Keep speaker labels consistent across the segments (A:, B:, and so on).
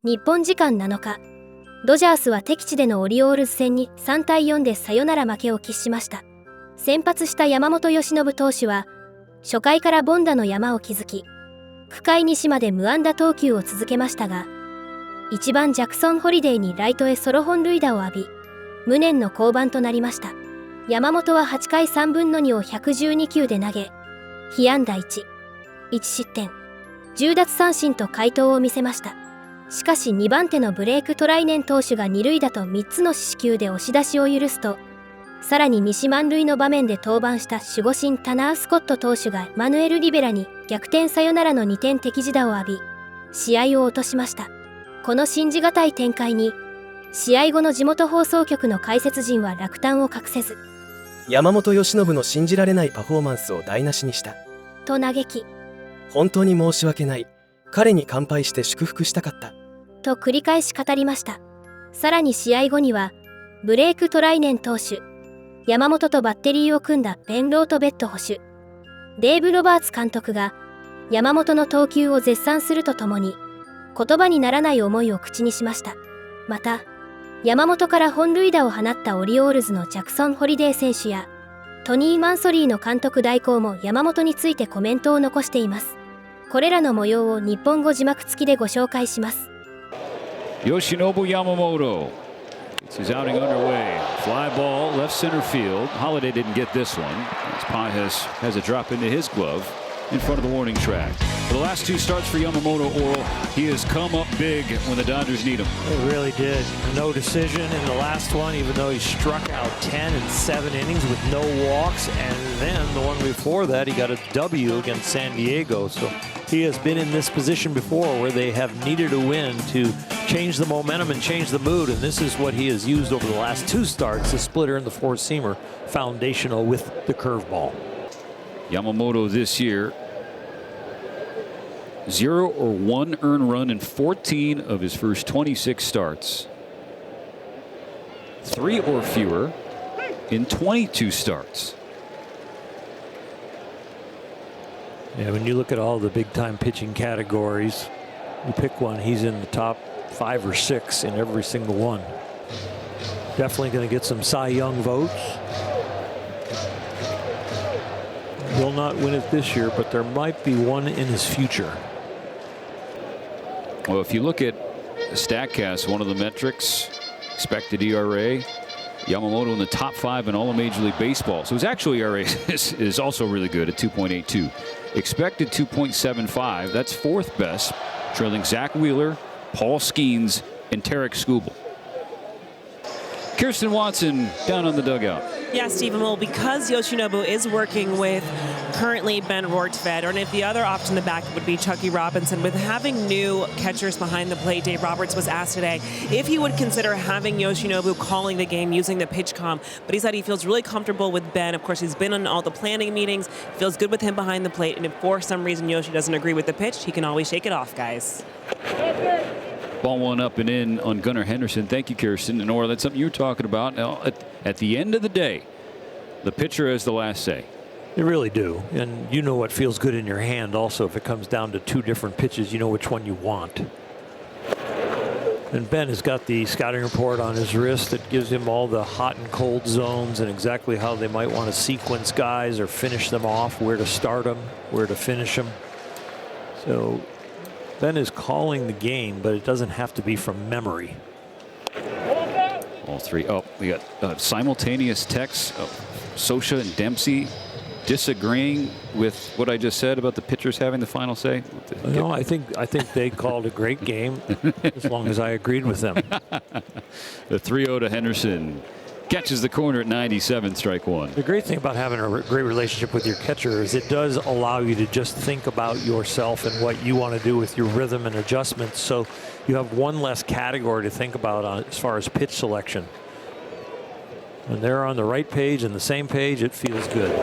A: 日本時間7日、ドジャースは敵地でのオリオールズ戦に3対4でサヨナラ負けを喫しました。先発した山本由伸投手は、初回から凡打の山を築き、9回西まで無安打投球を続けましたが、1番ジャクソン・ホリデイにライトへソロ本塁打を浴び、無念の降板となりました。山本は8回3分の2を112球で投げ、被安打1、1失点、10奪三振と快投を見せました。しかし2番手のブレイク・トライネン投手が2塁打と3つの四死球で押し出しを許すと、さらに西満塁の場面で登板した守護神タナー・スコット投手がマヌエル・リベラに逆転サヨナラの2点敵地打を浴び、試合を落としました。この信じがたい展開に、試合後の地元放送局の解説陣は落胆を隠せず、
B: 山本由伸の信じられないパフォーマンスを台無しにした
A: と嘆き、
B: 本当に申し訳ない、彼に乾杯して祝福したかった
A: と繰り返し語りました。さらに試合後には、ブレイク・トライネン投手、山本とバッテリーを組んだベン・ロートベット捕手、デーブ・ロバーツ監督が山本の投球を絶賛するとともに、言葉にならない思いを口にしました。また、山本から本塁打を放ったオリオールズのジャクソン・ホリデイ選手やトニー・マンソリーの監督代行も山本についてコメントを残しています。これらの模様を日本語字幕付きでご紹介します。
C: Yoshinobu Yamamoto. It's his outing underway. Fly ball, left center field. Holiday didn't get this one. As Pai has a drop into his glove in front of the warning track. For the last two starts for Yamamoto, Oral, he has come up big when the Dodgers need him.
D: It really did. No decision in the last one, even though he struck out 10 in 7 innings with no walks. And then the one before that, he got a W against San Diego. So he has been in this position before where they have needed a win to change the momentum and change the mood. And this is what he has used over the last two starts, the splitter and the four-seamer, foundational with the curveball.
C: Yamamoto this year, 0 or 1 earned run in 14 of his first 26 starts. 3 or fewer in 22 starts.
D: Yeah, when you look at all the big-time pitching categories, you pick one, he's in the top 5 or 6 in every single one. Definitely going to get some Cy Young votes. He'll not win it this year, but there might be one in his future.
C: Well, if you look at StatCast, one of the metrics, expected ERA, Yamamoto in the top 5 in all of Major League Baseball. So his actual ERA is also really good at 2.82. Expected 2.75. That's 4th best, trailing Zach Wheeler, Paul Skeens, and Tarek Skubal. Kirsten Watson down on the dugout.
E: Yeah, Stephen, well, because Yoshinobu is working with currently Ben Rortvedt, or if the other option in the back would be Chucky Robinson, with having new catchers behind the plate, Dave Roberts was asked today if he would consider having Yoshinobu calling the game using the pitch comm, but he said he feels really comfortable with Ben. Of course, he's been on all the planning meetings, feels good with him behind the plate, and if for some reason Yoshi doesn't agree with the pitch, he can always shake it off, guys.
C: Ball one up and in on Gunnar Henderson. Thank you, Kirsten. And Nora, that's something you were talking about. Now, at the end of the day, the pitcher has the last say.
D: They really do. And you know what feels good in your hand also. If it comes down to 2 different pitches, you know which one you want. And Ben has got the scouting report on his wrist that gives him all the hot and cold zones and exactly how they might want to sequence guys or finish them off, where to start them, where to finish them. So Ben is calling the game, but it doesn't have to be from memory.
C: All three. Oh, we got simultaneous texts of Sosha and Dempsey disagreeing with what I just said about the pitchers having the final say.
D: No, I think they called a great game as long as I agreed with them.
C: The 3-0 to Henderson. Catches the corner at 97, strike one.
D: The great thing about having a great relationship with your catcher is it does allow you to just think about yourself and what you want to do with your rhythm and adjustments. So you have one less category to think about as far as pitch selection. When they're on the right page and the same page, it feels good.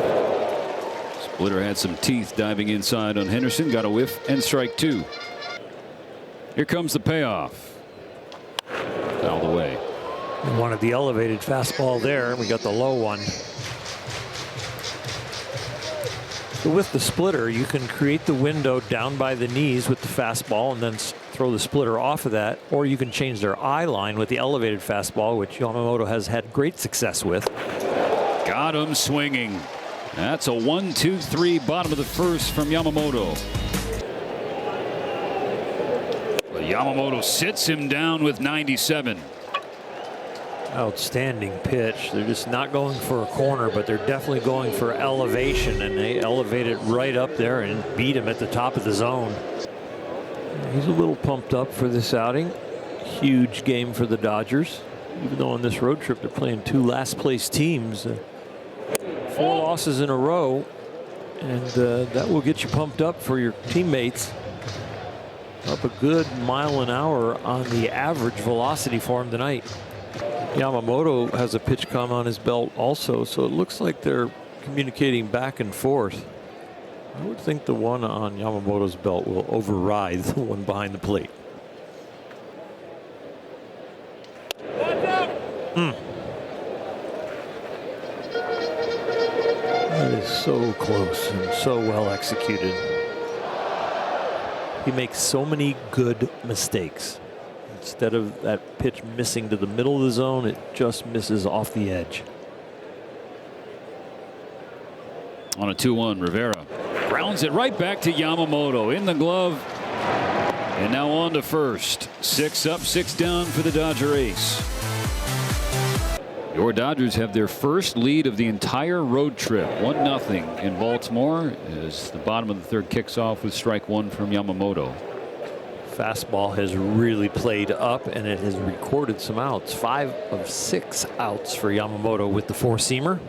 C: Splitter had some teeth diving inside on Henderson. Got a whiff and strike 2. Here comes the payoff. Fouled away.
D: We wanted the elevated fastball there. We got the low one. So with the splitter, you can create the window down by the knees with the fastball and then throw the splitter off of that, or you can change their eye line with the elevated fastball, which Yamamoto has had great success with.
C: Got him swinging. That's a 1-2-3 bottom of the first from Yamamoto. But Yamamoto sits him down with 97.
D: Outstanding pitch. They're just not going for a corner, but they're definitely going for elevation, and they elevate it right up there and beat him at the top of the zone. He's a little pumped up for this outing. Huge game for the Dodgers, even though on this road trip they're playing 2 last place teams. 4 losses in a row, and that will get you pumped up for your teammates. Up a good mile an hour on the average velocity for him tonight. Yamamoto has a pitch com on his belt also, so it looks like they're communicating back and forth. I would think the one on Yamamoto's belt will override the one behind the plate. That is so close and so well executed. He makes so many good mistakes. Instead of that pitch missing to the middle of the zone, it just misses off the edge.
C: On a 2-1, Rivera grounds it right back to Yamamoto in the glove. And now on to first. 6 up, 6 down for the Dodger ace. Your Dodgers have their first lead of the entire road trip. 1-0 in Baltimore as the bottom of the third kicks off with strike 1 from Yamamoto.
D: Fastball has really played up, and it has recorded some outs. 5 of 6 outs for Yamamoto with the 4-seamer.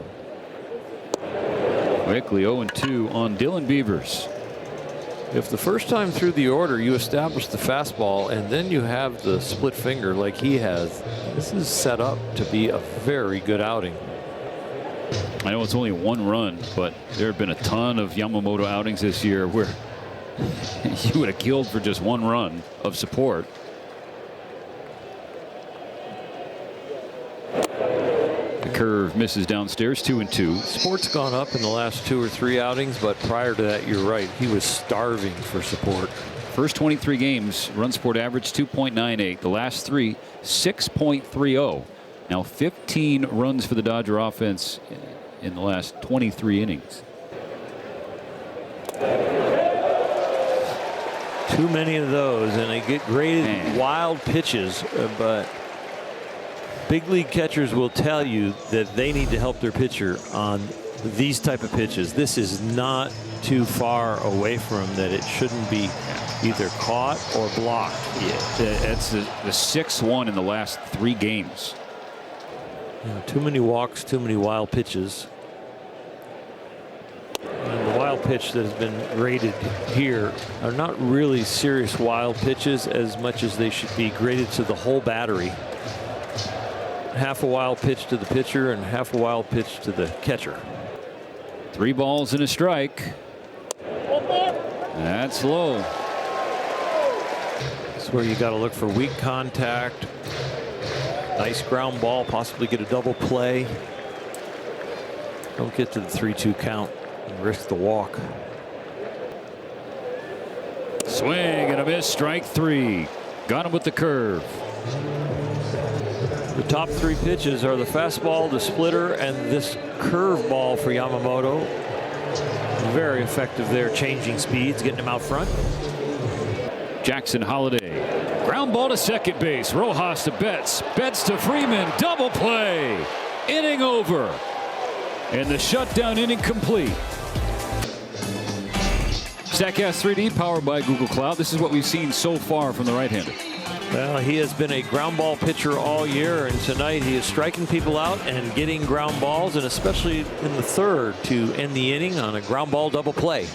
C: Quickly 0-2 on Dylan Beavers.
D: If the first time through the order you establish the fastball and then you have the split finger like he has, this is set up to be a very good outing.
C: I know it's only 1 run, but there have been a ton of Yamamoto outings this year where you would have killed for just 1 run of support. The curve misses downstairs, 2-2.
D: Support's gone up in the last 2 or 3 outings, but prior to that, you're right, he was starving for support.
C: First 23 games, run support average 2.98. The last 3, 6.30. Now 15 runs for the Dodger offense in the last 23 innings.
D: Too many of those, and they get graded wild pitches, but big league catchers will tell you that they need to help their pitcher on these type of pitches. This is not too far away from him that it shouldn't be either caught or blocked.
C: Yeah, that's the 6-1 in the last 3 games.
D: Too many walks, too many wild pitches. And the wild pitch that has been graded here are not really serious wild pitches as much as they should be graded to the whole battery. Half a wild pitch to the pitcher and half a wild pitch to the catcher.
C: 3 balls and a strike. That's low.
D: That's where you got to look for weak contact. Nice ground ball, possibly get a double play. Don't get to the 3-2 count and risk the walk.
C: Swing and a miss, strike 3. Got him with the curve.
D: The top 3 pitches are the fastball, the splitter, and this curveball for Yamamoto. Very effective there, changing speeds, getting him out front.
C: Jackson Holiday. Ground ball to second base. Rojas to Betts. Betts to Freeman. Double play. Inning over. And the shutdown inning complete. Statcast 3D powered by Google Cloud. This is what we've seen so far from the right-hander.
D: Well, he has been a ground ball pitcher all year, and tonight he is striking people out and getting ground balls, and especially in the third to end the inning on a ground ball double play.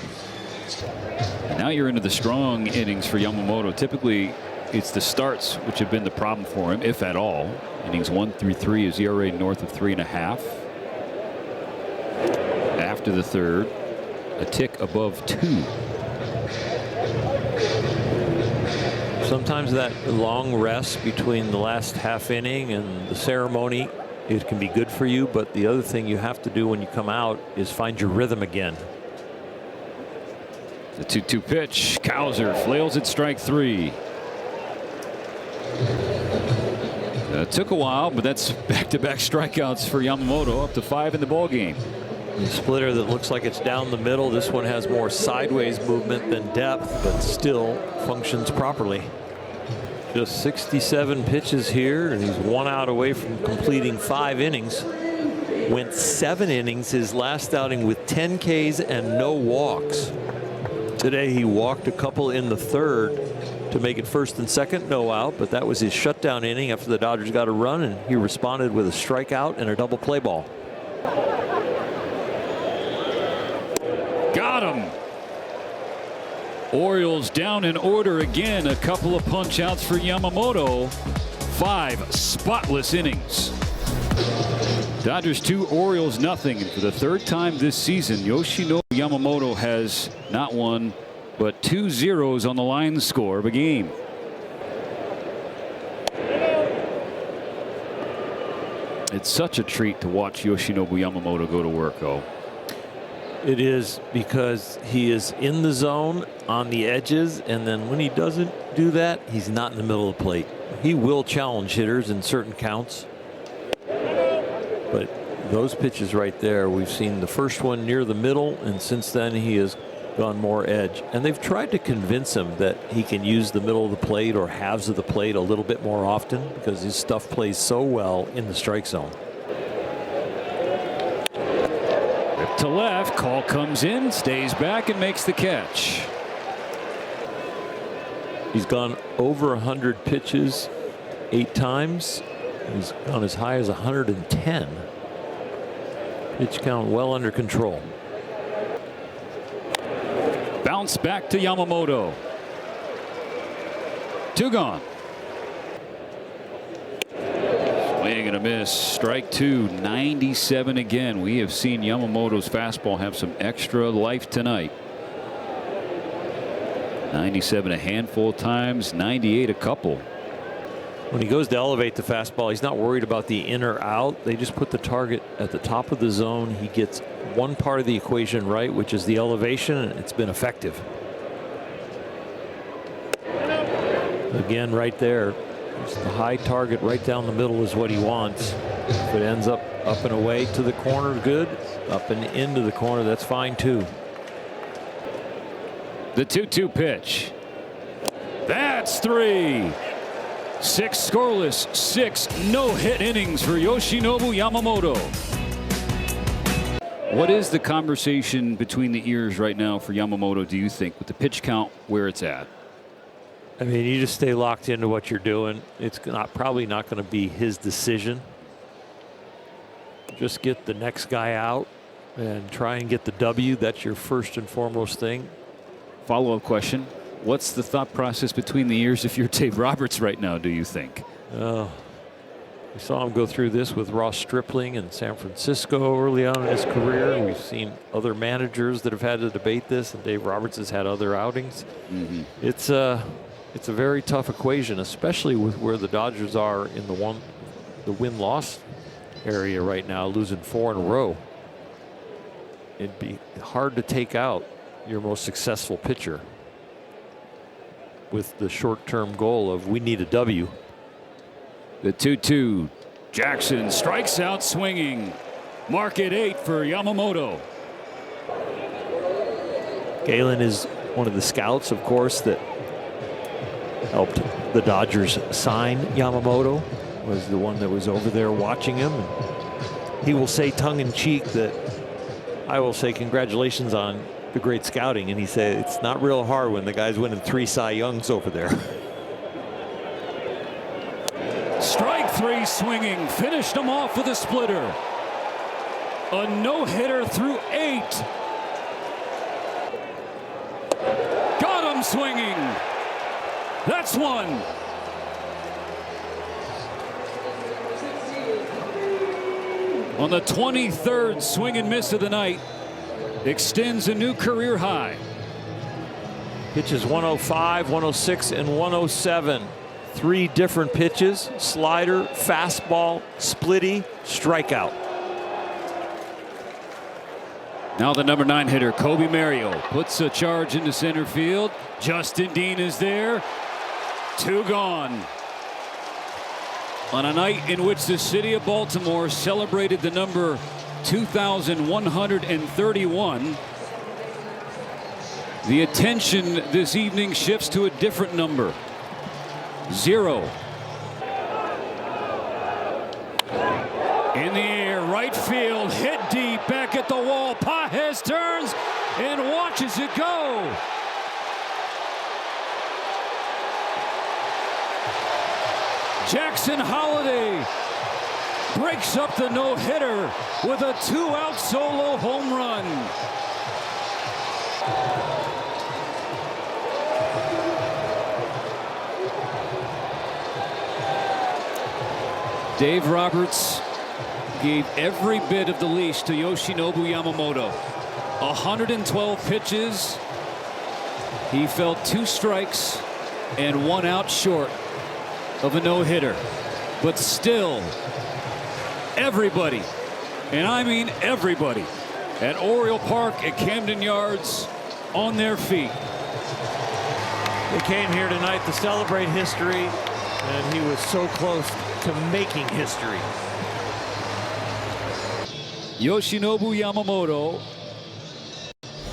C: Now you're into the strong innings for Yamamoto. Typically, it's the starts which have been the problem for him, if at all. Innings 1 through 3 is ERA north of 3.5. After the third, a tick above 2.
D: Sometimes that long rest between the last half inning and the ceremony, it can be good for you, but the other thing you have to do when you come out is find your rhythm again.
C: The 2-2 pitch. Cowser flails at strike 3. It took a while, but that's back-to-back strikeouts for Yamamoto, up to 5 in the ballgame.
D: Splitter that looks like it's down the middle. This one has more sideways movement than depth, but still functions properly. Just 67 pitches here, and he's 1 out away from completing 5 innings. Went 7 innings his last outing with 10 Ks and no walks. Today he walked a couple in the 3rd to make it 1st and 2nd, no out, but that was his shutdown inning after the Dodgers got a run, and he responded with a strikeout and a double play ball.
C: Got him. Orioles down in order again. A couple of punch outs for Yamamoto. 5 spotless innings. Dodgers 2, Orioles nothing. And for the 3rd time this season, Yoshinobu Yamamoto has not 1 but 2 zeros on the line score of a game. It's such a treat to watch Yoshinobu Yamamoto go to work, though.
D: It is, because he is in the zone on the edges, and then when he doesn't do that, he's not in the middle of the plate. He will challenge hitters in certain counts, but those pitches right there, we've seen the first one near the middle, and since then he has gone more edge, and they've tried to convince him that he can use the middle of the plate or halves of the plate a little bit more often, because his stuff plays so well in the strike zone.
C: To left, call comes in, stays back, and makes the catch.
D: He's gone over 100 pitches 8 times. He's gone as high as 110. Pitch count well under control.
C: Bounce back to Yamamoto. 2 gone. Swing and a miss. Strike 2. 97 again. We have seen Yamamoto's fastball have some extra life tonight. 97 a handful of times. 98 a couple.
D: When he goes to elevate the fastball, he's not worried about the in or out. They just put the target at the top of the zone. He gets one part of the equation right, which is the elevation, and it's been effective. Again, right there, just the high target right down the middle is what he wants. If it ends up and away to the corner, good. Up and into the corner, that's fine too.
C: The 2-2 pitch. That's 3. 6 scoreless, 6 no-hit innings for Yoshinobu Yamamoto. What is the conversation between the ears right now for Yamamoto, do you think, with the pitch count where it's at?
D: I mean, you just stay locked into what you're doing. It's probably not going to be his decision. Just get the next guy out and try and get the W. That's your first and foremost thing.
C: Follow-up question. What's the thought process between the ears if you're Dave Roberts right now, do you think?
D: We saw him go through this with Ross Stripling in San Francisco early on in his career. We've seen other managers that have had to debate this, and Dave Roberts has had other outings.
C: Mm-hmm.
D: It's a very tough equation, especially with where the Dodgers are in the win-loss area right now, losing 4 in a row. It'd be hard to take out your most successful pitcher with the short-term goal of we need a W.
C: The 2-2. Jackson strikes out swinging. Mark at 8 for Yamamoto.
D: Galen is one of the scouts, of course, that helped the Dodgers sign Yamamoto. Was the one that was over there watching him. And he will say tongue-in-cheek that I will say congratulations on the great scouting, and he said it's not real hard when the guy's winning 3 Cy Youngs over there.
C: Strike 3 swinging, finished him off with a splitter. A no-hitter through 8. Got him swinging. That's 1. On the 23rd swing and miss of the night, extends a new career high.
D: Pitches 105, 106, and 107. 3 different pitches: slider, fastball, splitty, strikeout.
C: Now the number 9 hitter, Kobe Mario, puts a charge into center field. Justin Dean is there. 2 gone. On a night in which the city of Baltimore celebrated the number 2,131, the attention this evening shifts to a different number. 0. In the air, right field, hit deep, back at the wall. Pages turns and watches it go. Jackson Holliday breaks up the no-hitter with a 2-out solo home run. Dave Roberts gave every bit of the leash to Yoshinobu Yamamoto. 112 pitches. He felt 2 strikes and 1 out short of a no-hitter. But still, everybody, and I mean everybody, at Oriole Park at Camden Yards on their feet.
D: They came here tonight to celebrate history, and he was so close to making history.
C: Yoshinobu Yamamoto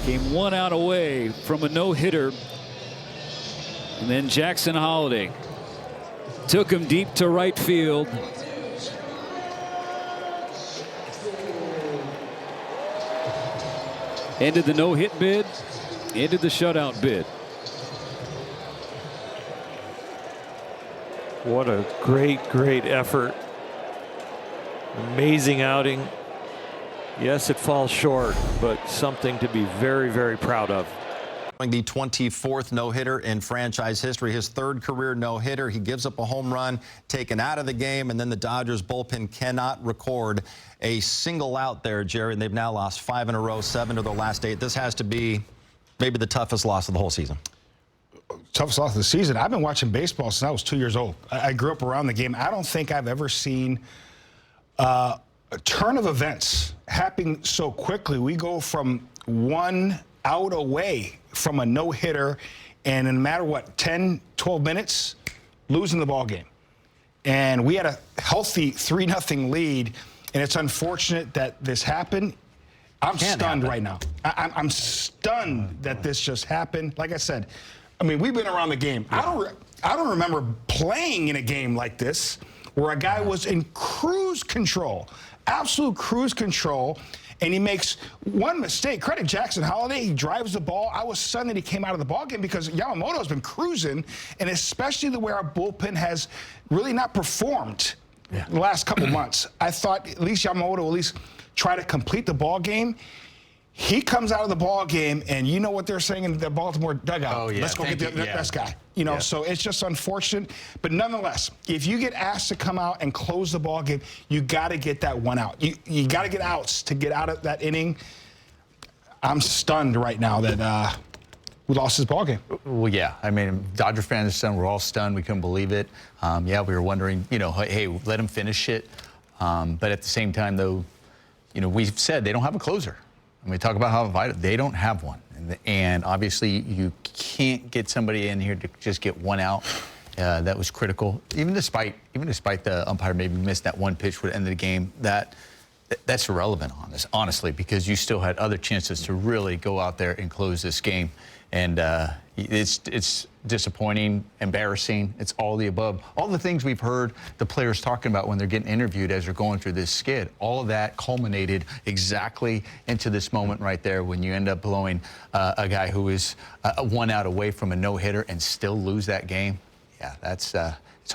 C: came 1 out away from a no-hitter, and then Jackson Holliday took him deep to right field. Ended the no-hit bid, ended the shutout bid.
D: What a great effort. Amazing outing. Yes, it falls short, but something to be very proud of.
F: The 24th no-hitter in franchise history, his 3rd career no-hitter. He gives up a home run, taken out of the game, and then the Dodgers bullpen cannot record a single out there, Jerry, and they've now lost 5 in a row, 7 of their last 8. This has to be maybe the toughest loss of the whole season.
G: Toughest loss of the season. I've been watching baseball since I was 2 years old. I grew up around the game. I don't think I've ever seen a turn of events happen so quickly. We go from 1 out away from a no-hitter, and in no matter what, 10, 12 minutes, losing the ball game. And we had a healthy 3-0 lead, and it's unfortunate that this happened. I'm stunned right now. I'm stunned that this just happened. Like I said, I mean, we've been around the game. I don't remember playing in a game like this where a guy was in cruise control, absolute cruise control, and he makes one mistake. Credit Jackson Holliday. He drives the ball. I was stunned that he came out of the ball game because Yamamoto has been cruising, and especially the way our bullpen has really not performed the last couple months. I thought at least Yamamoto will at least try to complete the ball game. He comes out of the ball game, and you know what they're saying in the Baltimore dugout.
F: Oh, yeah.
G: Let's go get the best guy. You know, so it's just unfortunate. But nonetheless, if you get asked to come out and close the ball game, you got to get that 1 out. You got to get outs to get out of that inning. I'm stunned right now that we lost this ball game.
H: Well, yeah. I mean, Dodger fans are stunned. We're all stunned. We couldn't believe it. Yeah, we were wondering, you know, hey, let him finish it. But at the same time, though, you know, we've said they don't have a closer. And we talk about how vital they don't have one, and obviously you can't get somebody in here to just get 1 out. That was critical, even despite the umpire maybe missed that 1 pitch would end the game. That's irrelevant on this, honestly, because you still had other chances to really go out there and close this game, and it's disappointing, embarrassing. It's all the above. All the things we've heard the players talking about when they're getting interviewed as they're going through this skid, all of that culminated exactly into this moment right there when you end up blowing a guy who is 1 out away from a no-hitter and still lose that game. Yeah, that's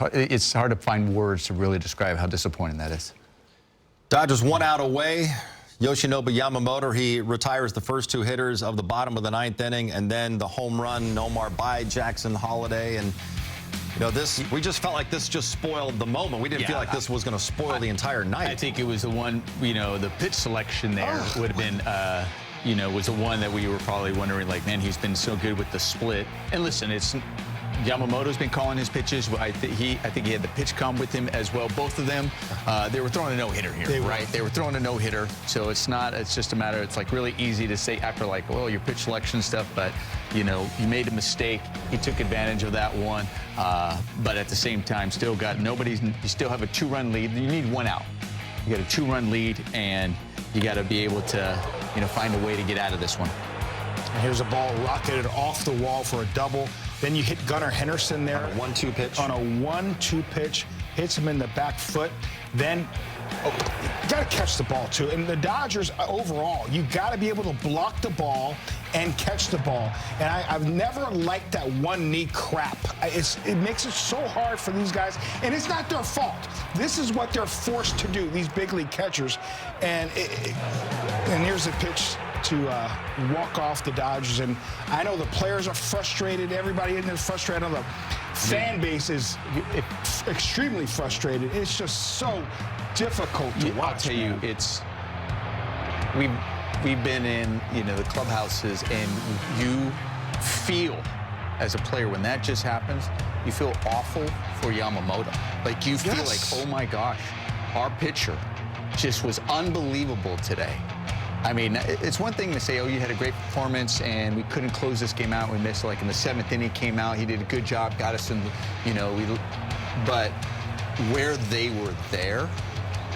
H: it's hard to find words to really describe how disappointing that is.
F: Dodgers 1 out away. Yoshinobu Yamamoto, he retires the first 2 hitters of the bottom of the 9th inning, and then the home run, Nomar by Jackson Holliday. And, you know, we just felt like this just spoiled the moment. We didn't feel like this was going to spoil the entire night.
H: I think it was the one, you know, the pitch selection there would have been, you know, was the one that we were probably wondering, like, man, he's been so good with the split. And listen, Yamamoto's been calling his pitches. I think he had the pitch com with him as well. Both of them, they were throwing a no-hitter here, right? They were throwing a no-hitter. So it's just a matter, it's like really easy to say after like, well, your pitch selection stuff, but you know, you made a mistake. He took advantage of that one. But at the same time, still got you still have a 2-run lead. You need 1 out. You got a 2-run lead, and you got to be able to, you know, find a way to get out of this one.
G: And here's a ball rocketed off the wall for a double. Then you hit Gunnar Henderson there.
F: On a 1-2 pitch.
G: On a 1-2 pitch. Hits him in the back foot. Then you got to catch the ball, too. And the Dodgers, overall, you got to be able to block the ball and catch the ball. And I've never liked that one-knee crap. It makes it so hard for these guys. And it's not their fault. This is what they're forced to do, these big league catchers. And here's the pitch to walk off the Dodgers. And I know the players are frustrated. Everybody in there is frustrated. I know the fan base is extremely frustrated. It's just so difficult to watch.
H: I'll tell you, we've been in, you know, the clubhouses, and you feel as a player when that just happens, you feel awful for Yamamoto. Like you feel like, oh my gosh, our pitcher just was unbelievable today. I mean, it's one thing to say, oh, you had a great performance and we couldn't close this game out. We missed, like in the 7th inning, came out, he did a good job, got us in, you know, but where they were there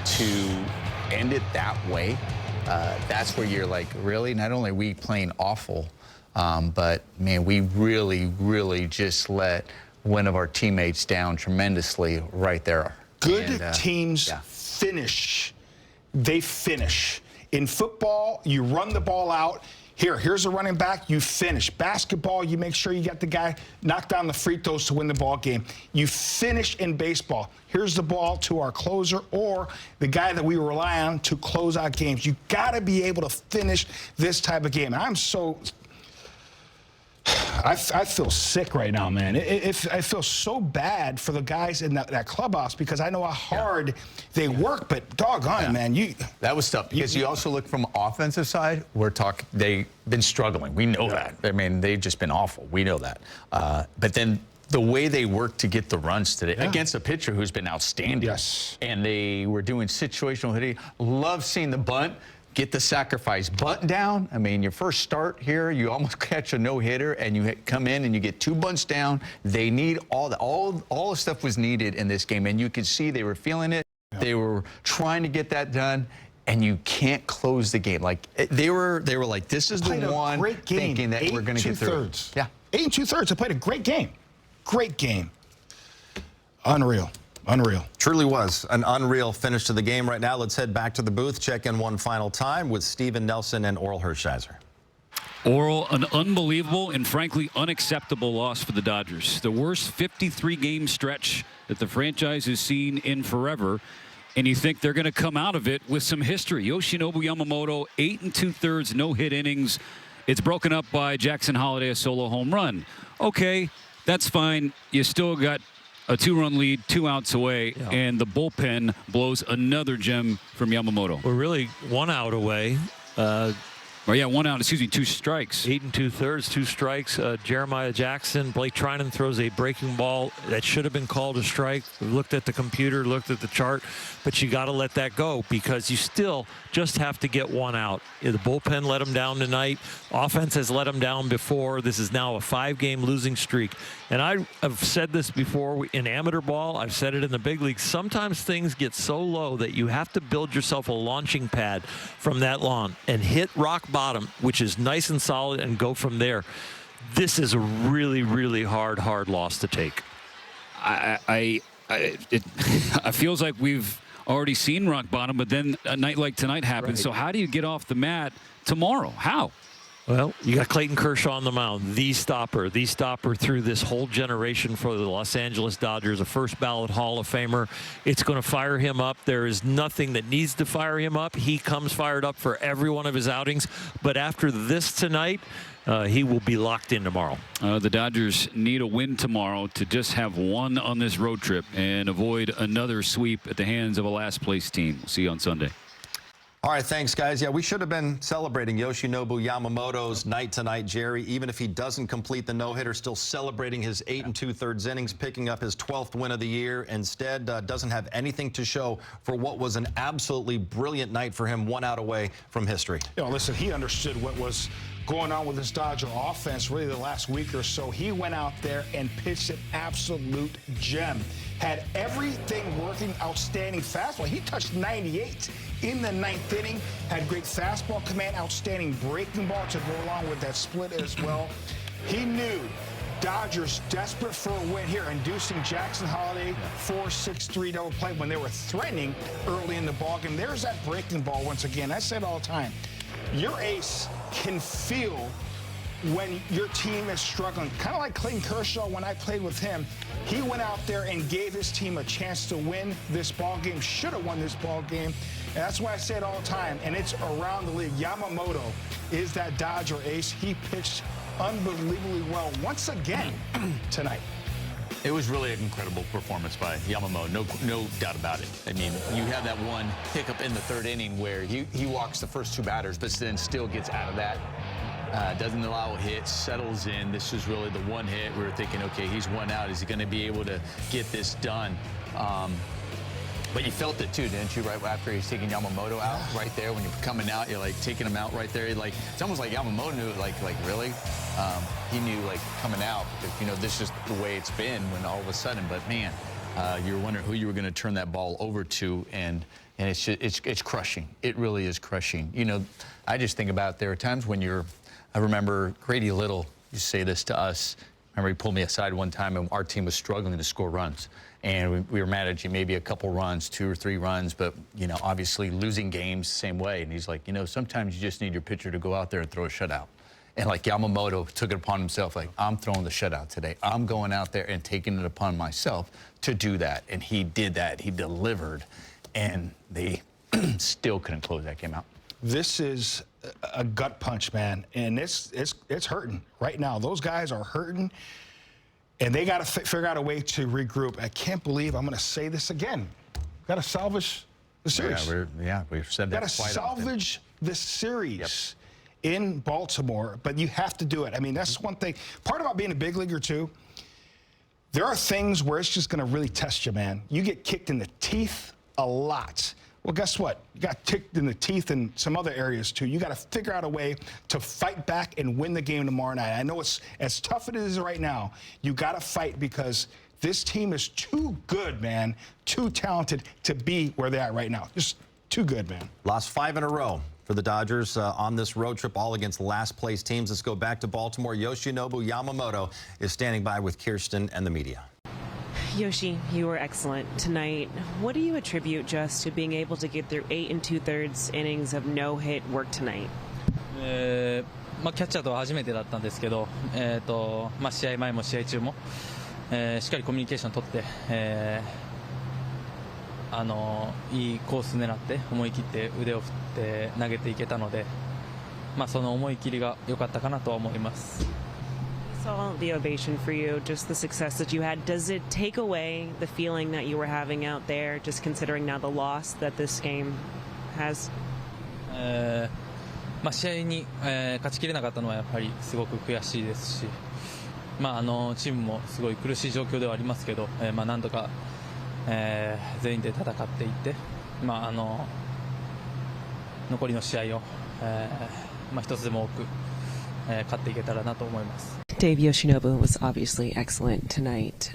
H: to end it that way, that's where you're like, really? Not only are we playing awful, but man, we really, really just let one of our teammates down tremendously right there.
G: Good teams finish. They finish. In football, you run the ball out. Here's a running back, you finish. Basketball, you make sure you got the guy knock down the free throws to win the ball game. You finish in baseball. Here's the ball to our closer or the guy that we rely on to close out games. You got to be able to finish this type of game. And I'm so... I feel sick right now, man. I feel so bad for the guys in that clubhouse because I know how hard they work, but doggone, man,
H: that was tough because you also look from offensive side. They've been struggling. We know that. I mean, they've just been awful. We know that. But then the way they worked to get the runs today against a pitcher who's been outstanding.
G: Yes.
H: And they were doing situational hitting. Love seeing the bunt. Get the sacrifice bunt down. I mean, your first start here, you almost catch a no-hitter, and you come in and you get 2 bunts down. They need all the stuff was needed in this game, and you could see they were feeling it. Yeah. They were trying to get that done, and you can't close the game. Like they were like, this is the one thinking that we're going to get through.
G: 8 2/3. Yeah, 8 2/3. They played a great game. Great game. Unreal. Unreal.
F: Truly was an unreal finish to the game. Right now, let's head back to the booth, check in one final time with Steven Nelson and Oral Hershiser.
C: Oral, an unbelievable and frankly unacceptable loss for the Dodgers. The worst 53-game stretch that the franchise has seen in forever. And you think they're going to come out of it with some history. Yoshinobu Yamamoto, 8 2/3 no-hit innings. It's broken up by Jackson Holliday, a solo home run. Okay, that's fine. You still got a 2-run lead, 2 outs away, and the bullpen blows another gem from Yamamoto.
D: We're really 1 out away.
C: 1 out, 2 strikes.
D: 8 2/3, 2 strikes. Jeremiah Jackson, Blake Trinan throws a breaking ball that should have been called a strike. We looked at the computer, looked at the chart, but you got to let that go because you still just have to get 1 out. The bullpen let them down tonight. Offense has let them down before. This is now a 5-game losing streak. And I've said this before in amateur ball. I've said it in the big leagues. Sometimes things get so low that you have to build yourself a launching pad from that lawn and hit rock bottom, which is nice and solid, and go from there. This is a really, really hard loss to take.
C: It feels like we've already seen rock bottom, but then a night like tonight happens. So how do you get off the mat tomorrow? How?
D: Well, you got Clayton Kershaw on the mound, the stopper through this whole generation for the Los Angeles Dodgers, a first ballot Hall of Famer. It's going to fire him up. There is nothing that needs to fire him up. He comes fired up for every one of his outings. But after this tonight, he will be locked in tomorrow.
C: The Dodgers need a win tomorrow to just have 1 on this road trip and avoid another sweep at the hands of a last-place team. We'll see you on Sunday.
F: All right, thanks, guys. Yeah, we should have been celebrating Yoshinobu Yamamoto's night tonight, Jerry. Even if he doesn't complete the no-hitter, still celebrating his 8 2/3 innings, picking up his 12th win of the year. Instead, doesn't have anything to show for what was an absolutely brilliant night for him, 1 out away from history.
G: You know, listen, he understood what was going on with this Dodger offense really the last week or so. He went out there and pitched an absolute gem. Had everything working, outstanding fastball. He touched 98 in the 9th inning. Had great fastball command, outstanding breaking ball to go along with that split as well. He knew Dodgers desperate for a win here, inducing Jackson Holiday 4-6-3 double play when they were threatening early in the ballgame. There's that breaking ball once again. I say it all the time. Your ace can feel when your team is struggling. Kind of like Clayton Kershaw when I played with him. He went out there and gave his team a chance to win this ball game. Should have won this ball game. And that's why I say it all the time. And it's around the league. Yamamoto is that Dodger ace. He pitched unbelievably well once again tonight.
H: It was really an incredible performance by Yamamoto, no doubt about it. I mean, you have that one hiccup in the 3rd inning where he walks the first 2 batters, but then still gets out of that. Doesn't allow a hit, settles in. This was really the one hit. We were thinking, okay, he's 1 out. Is he going to be able to get this done? But you felt it too, didn't you? Right after he's taking Yamamoto out, right there when you're coming out, you're like taking him out right there. Like it's almost like Yamamoto knew, like really, he knew like coming out. Because, you know, this is the way it's been when all of a sudden. But man, you were wondering who you were going to turn that ball over to, and it's crushing. It really is crushing. You know, I just think about there are times when I remember Grady Little used to say this to us. I remember he pulled me aside one time, and our team was struggling to score runs. And we were managing maybe a couple runs, 2 or 3 runs, but, you know, obviously losing games the same way. And he's like, you know, sometimes you just need your pitcher to go out there and throw a shutout. And like Yamamoto took it upon himself, like, I'm throwing the shutout today. I'm going out there and taking it upon myself to do that. And he did that. He delivered. And they still couldn't close that game out.
G: This is a gut punch, man. And it's hurting right now. Those guys are hurting. And they got to figure out a way to regroup. I can't believe I'm going to say this again. Got to salvage the series.
H: We've said that
G: Got to
H: quite often.
G: salvage the series in Baltimore, but you have to do it. I mean, that's one thing. Part about being a big leaguer, too, there are things where it's just going to really test you, man. You get kicked in the teeth a lot. Well, guess what? You got kicked in the teeth in some other areas, too. You got to figure out a way to fight back and win the game tomorrow night. I know it's as tough as it is right now. You got to fight because this team is too good, man, too talented to be where they're at right now. Just too good, man.
F: Lost 5 in a row for the Dodgers on this road trip, all against last-place teams. Let's go back to Baltimore. Yoshinobu Yamamoto is standing by with Kirsten and the media.
E: Yoshi, you were excellent tonight. What do you attribute just to being able to get through 8 2/3 innings of no-hit work tonight?
I: キャッチャーとは初めてだったんですけど、試合前も試合中も、しっかりコミュニケーション取って、いいコース狙って思い切って腕を振って投げていけたので、その思い切りが良かったかなとは思います。
E: Saw the ovation for you, just the success that you had. Does it take away the feeling that you were having out there, just considering now the loss that this game has?
I: 試合に、勝ちきれなかったのはやっぱりすごく悔しいですし、チームもすごい苦しい状況ではありますけど、なんとか、全員で戦っていって、残りの試合を、一つでも多く、勝っていけたらなと思います。
E: Dave Yoshinobu was obviously excellent tonight.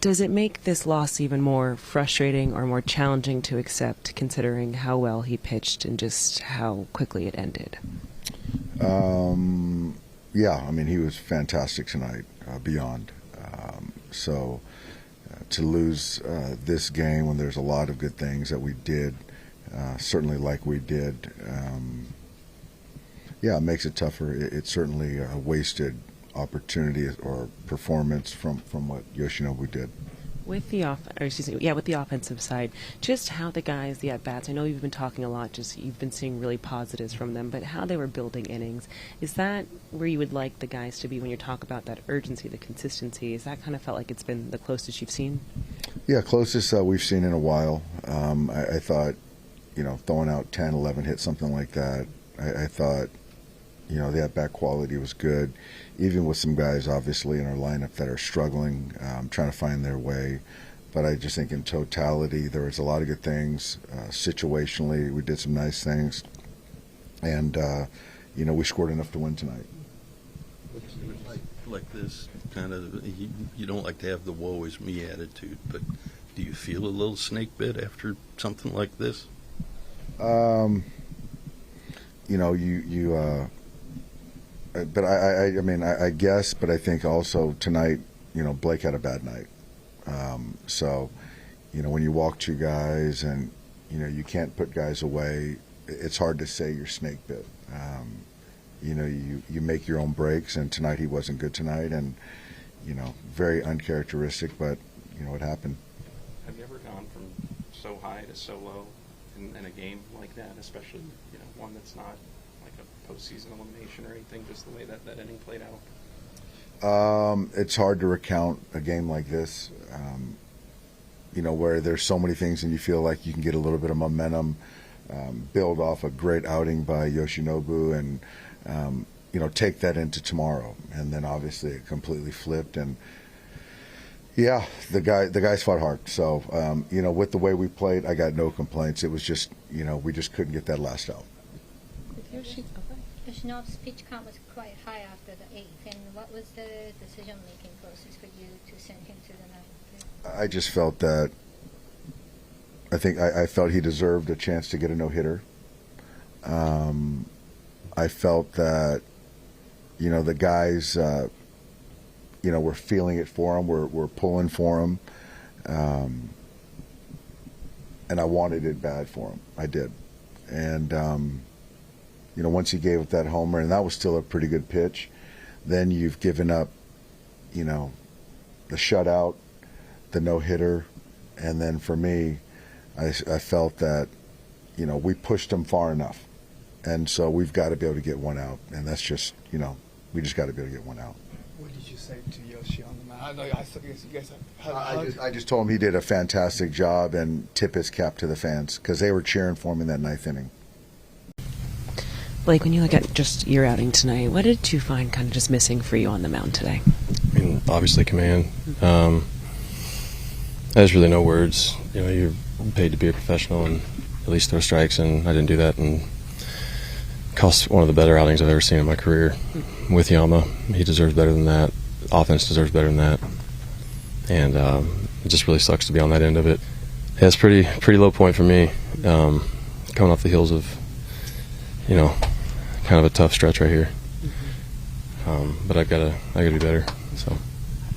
E: Does it make this loss even more frustrating or more challenging to accept, considering how well he pitched and just how quickly it ended?
J: Yeah, I mean, he was fantastic tonight, beyond. To lose this game when there's a lot of good things that we did, certainly like we did, yeah, it makes it tougher. It's certainly a wasted opportunity or performance from what Yoshinobu did.
E: With the with the offensive side, just how the guys, the at-bats, I know you've been talking a lot, just you've been seeing really positives from them, but how they were building innings, is that where you would like the guys to be when you talk about that urgency, the consistency? Is that kind of felt like it's been the closest you've seen?
J: Yeah, closest we've seen in a while. I thought throwing out 10, 11 hits, something like that. I thought, the at-bat quality was good, even with some guys, obviously, in our lineup that are struggling, trying to find their way. But I just think in totality, there was a lot of good things. Situationally, we did some nice things. And, we scored enough to win tonight.
K: Like this, kind of, you don't like to have the woe is me attitude, but do you feel a little snake bit after something like this?
J: But I guess, but I think also tonight, Blake had a bad night. So, when you walk two guys and, you can't put guys away, it's hard to say you're snake bit. You make your own breaks, and tonight he wasn't good tonight, and, very uncharacteristic, but, it happened.
L: Have you ever gone from so high to so low in a game like that, especially, one that's not like a postseason elimination or anything, just the way that inning played out?
J: It's hard to recount a game like this, where there's so many things and you feel like you can get a little bit of momentum, build off a great outing by Yoshinobu and, take that into tomorrow. And then obviously it completely flipped. And, yeah, the guys fought hard. So, with the way we played, I got no complaints. It was just, we just couldn't get that last out.
M: Yoshinobu's pitch count was quite high after the eighth, and what was the decision-making process for you to send him to the ninth?
J: I just felt that, I felt he deserved a chance to get a no-hitter. I felt that, the guys, we're feeling it for him, we're pulling for him, and I wanted it bad for him. I did. And, once he gave up that homer, and that was still a pretty good pitch, then you've given up, the shutout, the no-hitter, and then for me, I felt that, we pushed him far enough. And so we've got to be able to get one out, and that's just, we just got to be able to get one out.
N: What did you say to Yoshi on the mound? I know I guess you guys had
J: I just told him he did a fantastic job and tip his cap to the fans because they were cheering for him in that ninth inning.
E: Blake, when you look at just your outing tonight, what did you find kind of just missing for you on the mound today?
O: I mean, obviously command. There's really no words. You're paid to be a professional and at least throw strikes, and I didn't do that, and cost one of the better outings I've ever seen in my career with Yama. He deserves better than that. Offense deserves better than that. And it just really sucks to be on that end of it. Yeah, it's pretty low point for me, coming off the heels of, kind of a tough stretch right here. But I gotta be better. So.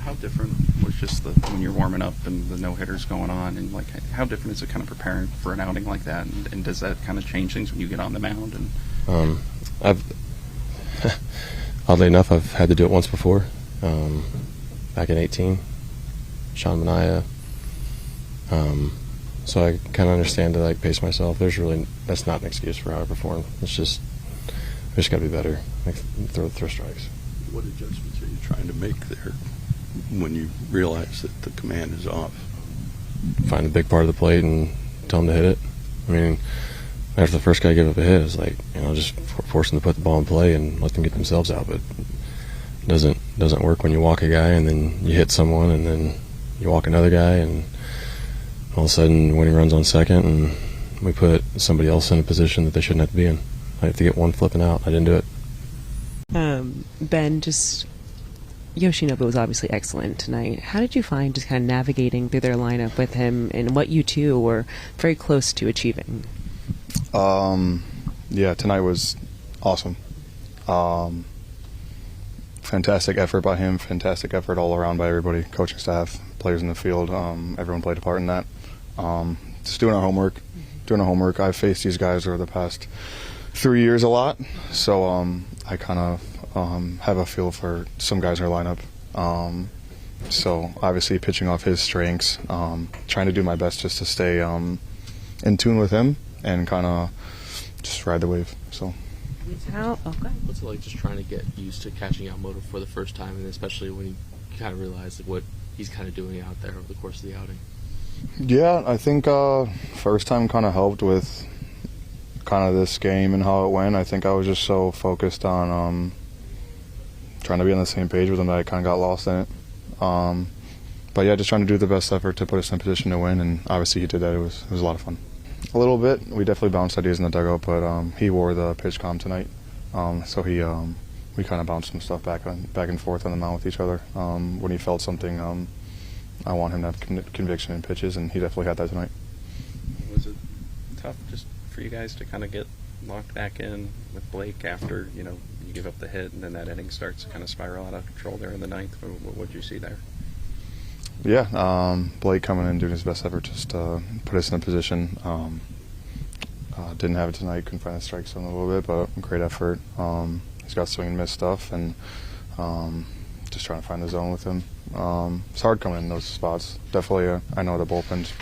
L: How different was just when you're warming up and the no-hitters going on, and how different is it kind of preparing for an outing like that, and does that kind of change things when you get on the mound? And
O: oddly enough, I've had to do it once before, back in 18, Sean Manaea. So I kind of understand to pace myself. That's not an excuse for how I perform. It's just, I just got to be better. Throw strikes.
K: What adjustments are you trying to make there when you realize that the command is off?
O: Find a big part of the plate and tell them to hit it. I mean, after the first guy gave up a hit, it's just force them to put the ball in play and let them get themselves out. But it doesn't work when you walk a guy and then you hit someone and then you walk another guy and all of a sudden winning runs on second and we put somebody else in a position that they shouldn't have to be in. I have to get one flipping out. I didn't do it.
E: Ben, just Yoshinobu was obviously excellent tonight. How did you find just kind of navigating through their lineup with him and what you two were very close to achieving?
P: Yeah, tonight was awesome. Fantastic effort by him, fantastic effort all around by everybody, coaching staff, players in the field. Everyone played a part in that. Just doing our homework. I've faced these guys over the past 3 years a lot, so I kind of have a feel for some guys in our lineup. So obviously pitching off his strengths, trying to do my best just to stay in tune with him and kind of just ride the wave. So.
Q: What's it like just trying to get used to catching Yamamoto for the first time, and especially when you kind of realize what he's kind of doing out there over the course of the outing?
P: Yeah, I think first time kind of helped with kind of this game and how it went. I think I was just so focused on trying to be on the same page with him that I kind of got lost in it. But yeah, just trying to do the best effort to put us in position to win, and obviously he did that. It was a lot of fun. A little bit. We definitely bounced ideas in the dugout, but he wore the pitch comm tonight, so we kind of bounced some stuff back and forth on the mound with each other. When he felt something, I want him to have conviction in pitches, and he definitely had that tonight.
L: Was it tough just for you guys to kind of get locked back in with Blake after, you know, you give up the hit and then that inning starts to kind of spiral out of control there in the ninth? What did you see there?
P: Yeah, Blake coming in and doing his best effort just to put us in a position. Didn't have it tonight, couldn't find the strike zone a little bit, but great effort. He's got swing and miss stuff, and just trying to find the zone with him. It's hard coming in those spots. Definitely, I know the bullpen's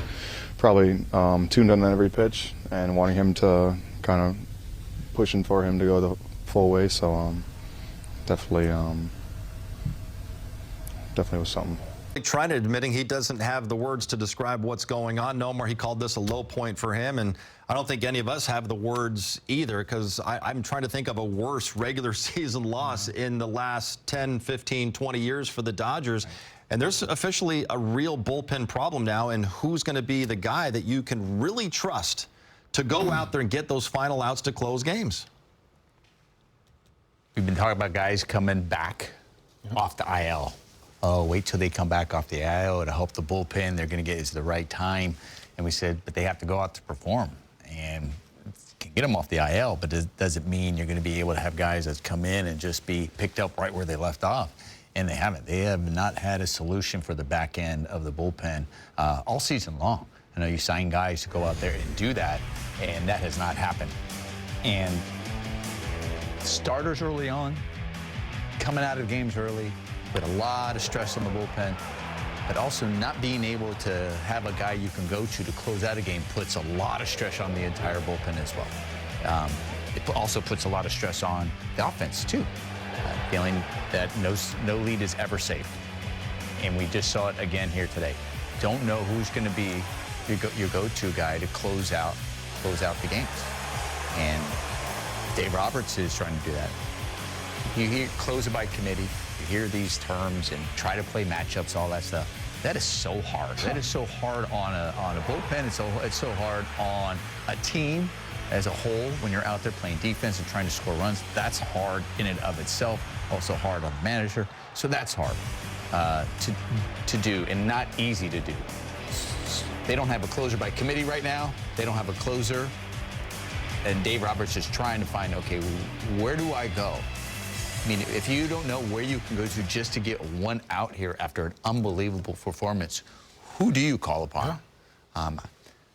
P: probably tuned on every pitch and wanting him to kind of pushing for him to go the full way. So definitely was something.
F: Trying to admitting he doesn't have the words to describe what's going on. No more, he called this a low point for him, and I don't think any of us have the words either, because I'm trying to think of a worse regular season loss in the last 10, 15, 20 years for the Dodgers. And there's officially a real bullpen problem now, and who's going to be the guy that you can really trust to go out there and get those final outs to close games?
H: We've been talking about guys coming back off the IL. Oh, wait till they come back off the IL to help the bullpen. They're going to get it at the right time. And we said, but they have to go out to perform. And can get them off the IL, but doesn't mean you're going to be able to have guys that come in and just be picked up right where they left off. And they haven't. They have not had a solution for the back end of the bullpen all season long. I know you sign guys to go out there and do that, and that has not happened. And starters early on, coming out of games early, with a lot of stress on the bullpen, but also not being able to have a guy you can go to close out a game puts a lot of stress on the entire bullpen as well. It also puts a lot of stress on the offense too, feeling that no lead is ever safe. And we just saw it again here today. Don't know who's going to be your go-to guy to close out the games. And Dave Roberts is trying to do that. You hear close it by committee. You hear these terms and try to play matchups, all that stuff. That is so hard. That is so hard on a bullpen. It's so hard on a team as a whole when you're out there playing defense and trying to score runs. That's hard in and of itself. Also hard on the manager. So that's hard to do and not easy to do. They don't have a closer by committee right now. They don't have a closer. And Dave Roberts is trying to find, okay, where do I go? I mean, if you don't know where you can go to just to get one out here after an unbelievable performance, who do you call upon?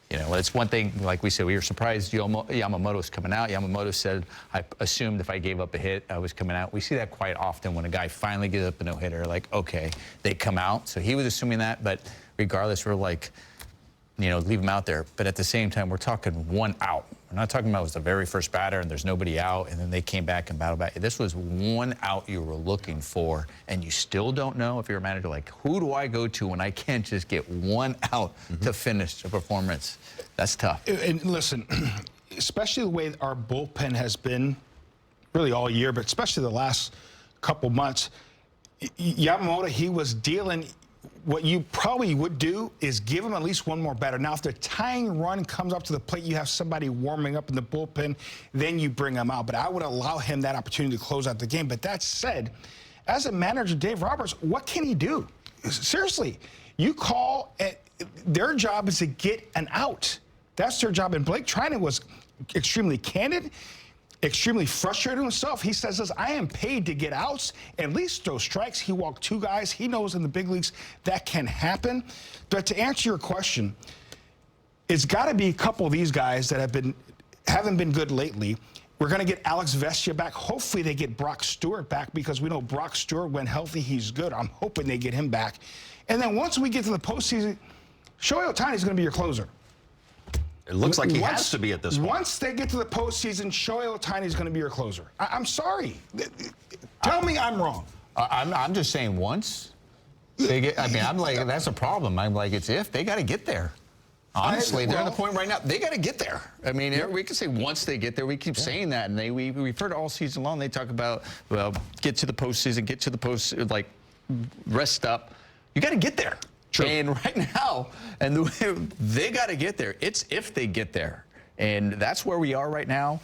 H: You know, it's one thing, like we said, we were surprised Yamamoto's coming out. Yamamoto said, I assumed if I gave up a hit, I was coming out. We see that quite often when a guy finally gives up a no-hitter, like, okay, they come out. So he was assuming that, but regardless, we're like, you know, leave him out there. But at the same time, we're talking one out. We're not talking about it was the very first batter and there's nobody out and then they came back and battled back. This was one out you were looking for, and you still don't know if you're a manager, like, who do I go to when I can't just get one out to finish the performance? That's tough.
G: And listen, especially the way our bullpen has been really all year, but especially the last couple months, Yamamoto, he was dealing. What you probably would do is give him at least one more batter. Now, if the tying run comes up to the plate, you have somebody warming up in the bullpen, then you bring him out. But I would allow him that opportunity to close out the game. But that said, as a manager, Dave Roberts, what can he do? Seriously, you call, their job is to get an out. That's their job. And Blake Trinan was extremely candid, extremely frustrated himself. He says this, I am paid to get outs, at least those strikes. He walked two guys. He knows in the big leagues that can happen. But to answer your question, it's got to be a couple of these guys that haven't been good lately. We're going to get Alex Vestia back. Hopefully they get Brock Stewart back, because we know Brock Stewart, when healthy, he's good. I'm hoping they get him back. And then once we get to the postseason, Shohei Ohtani is going to be your closer.
F: It looks like he has to be at this point.
G: Once they get to the postseason, Shohei Ohtani is going to be your closer. I'm sorry. Tell me I'm wrong.
H: I'm just saying once. They get, I mean, I'm like, that's a problem. I'm like, it's if. They got to get there. Honestly, they're at the point right now. They got to get there. I mean, we can say once they get there. We keep saying that, and we've heard all season long. They talk about, well, get to the postseason, get to the like rest up. You got to get there. True. And right now, they got to get there. It's if they get there, and that's where we are right now.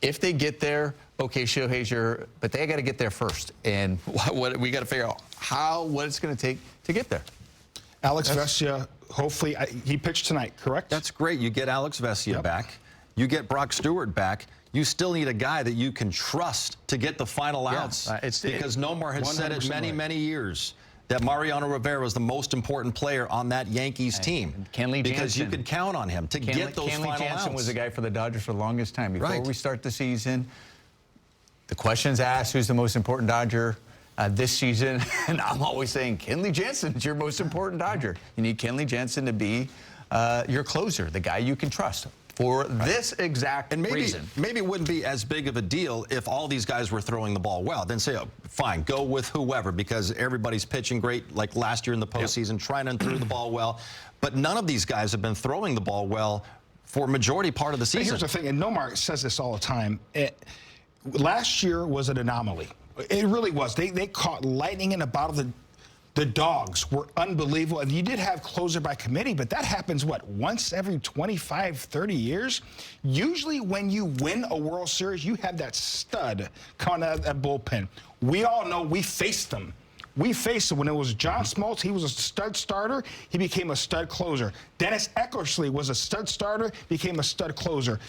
H: If they get there, okay, Shohei's but they got to get there first, and what we got to figure out what it's going to take to get there.
G: Alex Vesia, hopefully, he pitched tonight, correct?
F: That's great. You get Alex Vesia back. You get Brock Stewart back. You still need a guy that you can trust to get the final outs. Because Nomar has said it many years that Mariano Rivera is the most important player on that Yankees team.
H: Kenley Jansen.
F: Because you could count on him to get those final outs.
H: Kenley Jansen was the guy for the Dodgers for the longest time. Before we start the season, the question's asked, who's the most important Dodger this season? And I'm always saying, Kenley Jansen is your most important Dodger. You need Kenley Jansen to be your closer, the guy you can trust. For this exact reason.
F: Maybe it wouldn't be as big of a deal if all these guys were throwing the ball well. Then say, oh, fine, go with whoever, because everybody's pitching great, like last year in the postseason, trying to throw the ball well. But none of these guys have been throwing the ball well for a majority part of the season.
G: Here's the thing, and Nomar says this all the time. Last year was an anomaly. It really was. They caught lightning in a bottle. The dogs were unbelievable. And you did have closer by committee, but that happens, what, once every 25, 30 years? Usually when you win a World Series, you have that stud coming out of that bullpen. We all know we faced them. We faced him when it was John Smoltz. He was a stud starter. He became a stud closer. Dennis Eckersley was a stud starter, became a stud closer.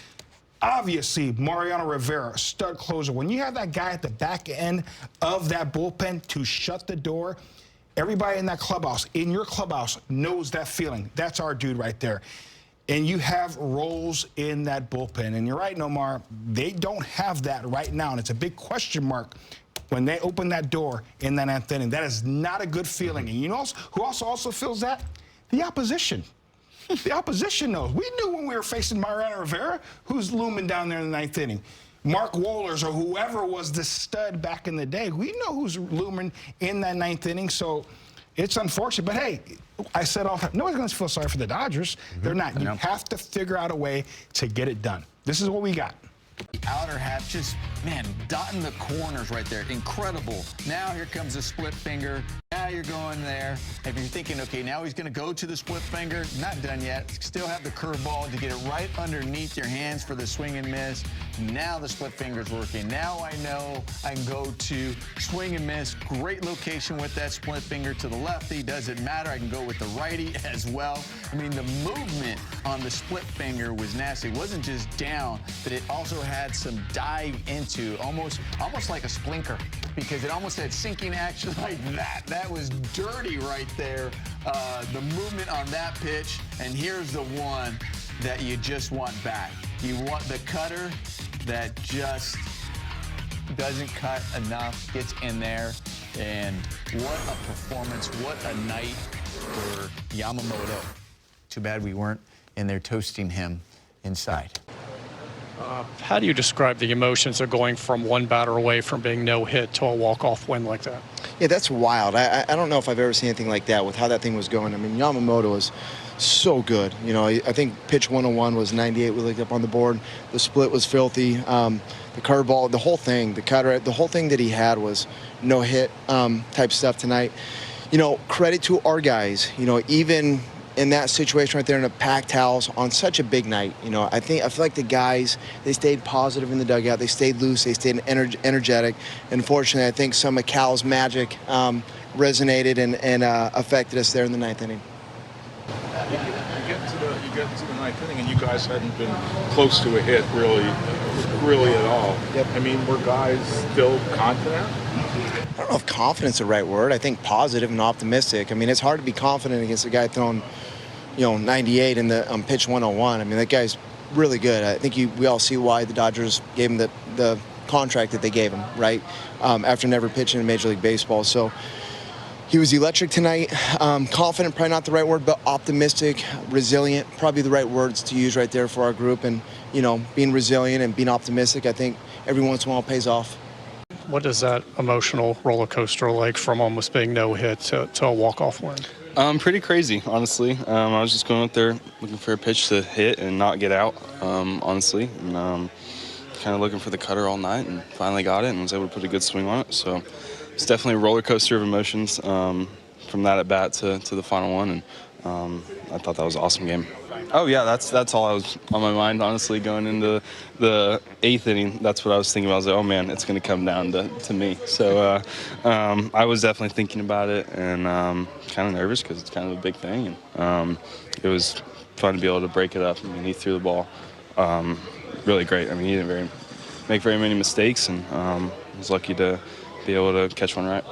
G: Obviously, Mariano Rivera, stud closer. When you have that guy at the back end of that bullpen to shut the door, everybody in that clubhouse, in your clubhouse, knows that feeling. That's our dude right there. And you have roles in that bullpen. And you're right, Nomar, they don't have that right now. And it's a big question mark when they open that door in that ninth inning. That is not a good feeling. And you know who also feels that? The opposition. The opposition knows. We knew when we were facing Mariano Rivera who's looming down there in the ninth inning. Mark Wohlers or whoever was the stud back in the day. We know who's looming in that ninth inning, so it's unfortunate. But, hey, I said all the time, nobody's going to feel sorry for the Dodgers. They're not. You have to figure out a way to get it done. This is what we got.
H: Outer half, just, man, dotting the corners right there. Incredible. Now here comes a split finger. Now you're going there. If you're thinking, okay, now he's going to go to the split finger, not done yet. Still have the curveball to get it right underneath your hands for the swing and miss. Now the split finger's working. Now I know I can go to swing and miss. Great location with that split finger to the lefty. Doesn't matter. I can go with the righty as well. I mean, the movement on the split finger was nasty. It wasn't just down, but it also had some dive into, almost like a splinker, because it almost had sinking action like that. That was dirty right there. The movement on that pitch, and here's the one that you just want back. You want the cutter that just doesn't cut enough, gets in there, and what a performance, what a night for Yamamoto. Too bad we weren't in there toasting him inside.
R: How do you describe the emotions of going from one batter away from being no-hit to a walk-off win like that?
S: Yeah, that's wild. I don't know if I've ever seen anything like that with how that thing was going. I mean, Yamamoto was so good. You know, I think pitch 101 was 98. We looked up on the board. The split was filthy. The curveball, the whole thing, the cutter, the whole thing that he had was no-hit type stuff tonight. You know, credit to our guys. You know, even in that situation right there in a packed house on such a big night, you know, I feel like the guys, they stayed positive in the dugout. They stayed loose. They stayed energetic. Unfortunately, I think some of Cal's magic resonated and affected us there in the ninth inning.
T: You get to the ninth inning, and you guys hadn't been close to a hit really at all.
S: Yep.
T: I mean, were guys still confident?
S: I don't know if confidence is the right word. I think positive and optimistic. I mean, it's hard to be confident against a guy throwing, 98 in the pitch 101. I mean, that guy's really good. I think we all see why the Dodgers gave him the contract that they gave him, right? After never pitching in Major League Baseball. So he was electric tonight. Confident, probably not the right word, but optimistic, resilient, probably the right words to use right there for our group. And, being resilient and being optimistic, I think every once in a while pays off.
R: What is that emotional roller coaster like from almost being no-hit to a walk-off win?
U: Pretty crazy, honestly. I was just going up there looking for a pitch to hit and not get out, honestly. And kind of looking for the cutter all night and finally got it and was able to put a good swing on it. So it's definitely a roller coaster of emotions from that at bat to the final one. And I thought that was an awesome game. Oh yeah, that's all I was on my mind, honestly, going into the 8th inning. That's what I was thinking about. I was like, oh man, it's going to come down to me. So I was definitely thinking about it and kind of nervous because it's kind of a big thing. And it was fun to be able to break it up. I mean, he threw the ball really great. I mean, he didn't make very many mistakes, and I was lucky to be able to catch one right.